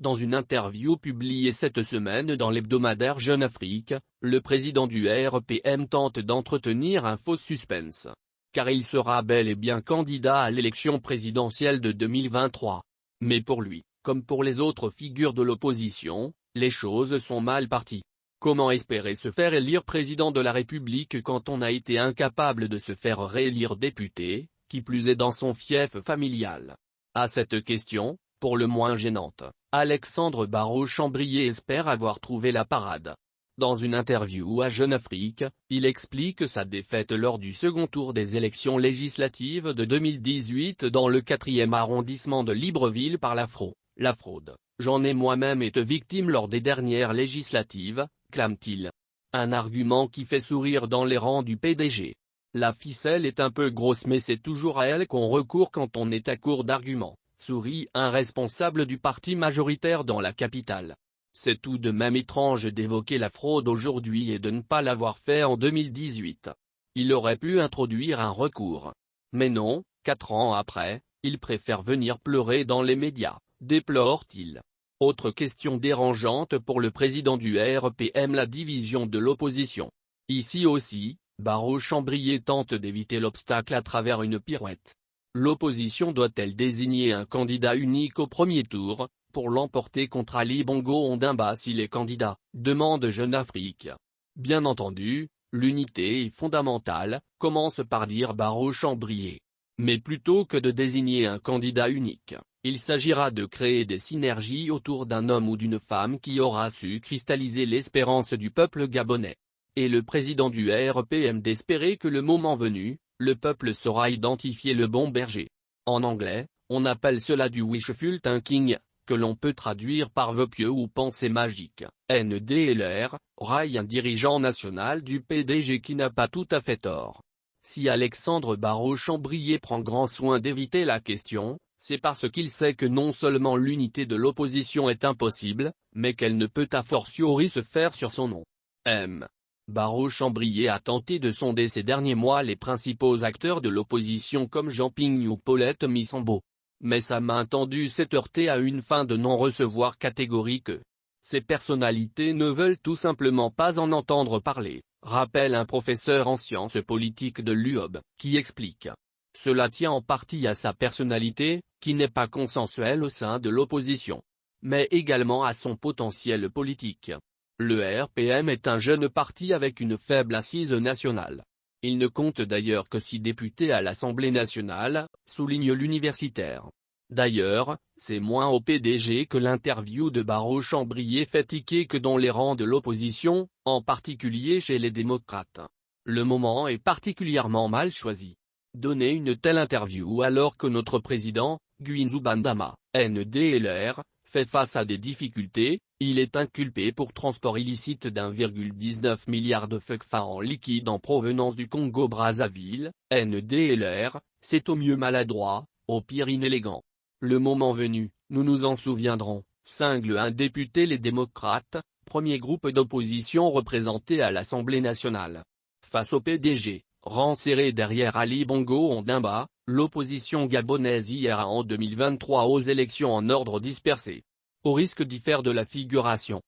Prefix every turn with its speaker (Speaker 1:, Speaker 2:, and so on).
Speaker 1: Dans une interview publiée cette semaine dans l'hebdomadaire Jeune Afrique, le président du RPM tente d'entretenir un faux suspense. Car il sera bel et bien candidat à l'élection présidentielle de 2023. Mais pour lui, comme pour les autres figures de l'opposition, les choses sont mal parties. Comment espérer se faire élire président de la République quand on a été incapable de se faire réélire député, qui plus est dans son fief familial? À cette question, pour le moins gênante, Alexandre Barraud-Chambrier espère avoir trouvé la parade. Dans une interview à Jeune Afrique, il explique sa défaite lors du second tour des élections législatives de 2018 dans le 4e arrondissement de Libreville par la fraude. J'en ai moi-même été victime lors des dernières législatives, clame-t-il. Un argument qui fait sourire dans les rangs du PDG. La ficelle est un peu grosse mais c'est toujours à elle qu'on recourt quand on est à court d'arguments, sourit un responsable du parti majoritaire dans la capitale. C'est tout de même étrange d'évoquer la fraude aujourd'hui et de ne pas l'avoir fait en 2018. Il aurait pu introduire un recours. Mais non, 4 ans après, il préfère venir pleurer dans les médias, déplore-t-il. Autre question dérangeante pour le président du RPM, la division de l'opposition. Ici aussi, Barraud-Chambrier tente d'éviter l'obstacle à travers une pirouette. L'opposition doit-elle désigner un candidat unique au premier tour, pour l'emporter contre Ali Bongo Ondimba s'il est candidat, demande Jeune Afrique. Bien entendu, l'unité est fondamentale, commence par dire Barraud-Chambrier. Mais plutôt que de désigner un candidat unique, il s'agira de créer des synergies autour d'un homme ou d'une femme qui aura su cristalliser l'espérance du peuple gabonais. Et le président du RPM d'espérer que le moment venu, le peuple saura identifier le bon berger. En anglais, on appelle cela du wishful thinking, que l'on peut traduire par vœu pieux ou pensée magique. NDLR, raille un dirigeant national du PDG qui n'a pas tout à fait tort. Si Alexandre Barraud-Chambrier prend grand soin d'éviter la question, c'est parce qu'il sait que non seulement l'unité de l'opposition est impossible, mais qu'elle ne peut a fortiori se faire sur son nom. Barraud-Chambrier a tenté de sonder ces derniers mois les principaux acteurs de l'opposition comme Jean Ping ou Paulette Missombo. Mais sa main tendue s'est heurtée à une fin de non-recevoir catégorique. Ces personnalités ne veulent tout simplement pas en entendre parler, rappelle un professeur en sciences politiques de l'UOB, qui explique. Cela tient en partie à sa personnalité, qui n'est pas consensuelle au sein de l'opposition, mais également à son potentiel politique. Le RPM est un jeune parti avec une faible assise nationale. Il ne compte d'ailleurs que 6 députés à l'Assemblée nationale, souligne l'universitaire. D'ailleurs, c'est moins au PDG que l'interview de Barraud-Chambrier fait tiquer que dans les rangs de l'opposition, en particulier chez les démocrates. Le moment est particulièrement mal choisi. Donner une telle interview alors que notre président, Guinzou Bandama, NDLR, fait face à des difficultés, il est inculpé pour transport illicite d'1,19 milliard de CFA en liquide en provenance du Congo-Brazzaville, NDLR, c'est au mieux maladroit, au pire inélégant. Le moment venu, nous nous en souviendrons, cingle un député les démocrates, premier groupe d'opposition représenté à l'Assemblée nationale. Face au PDG, rang serré derrière Ali Bongo Ondimba, l'opposition gabonaise ira en 2023 aux élections en ordre dispersé. Au risque d'y faire de la figuration.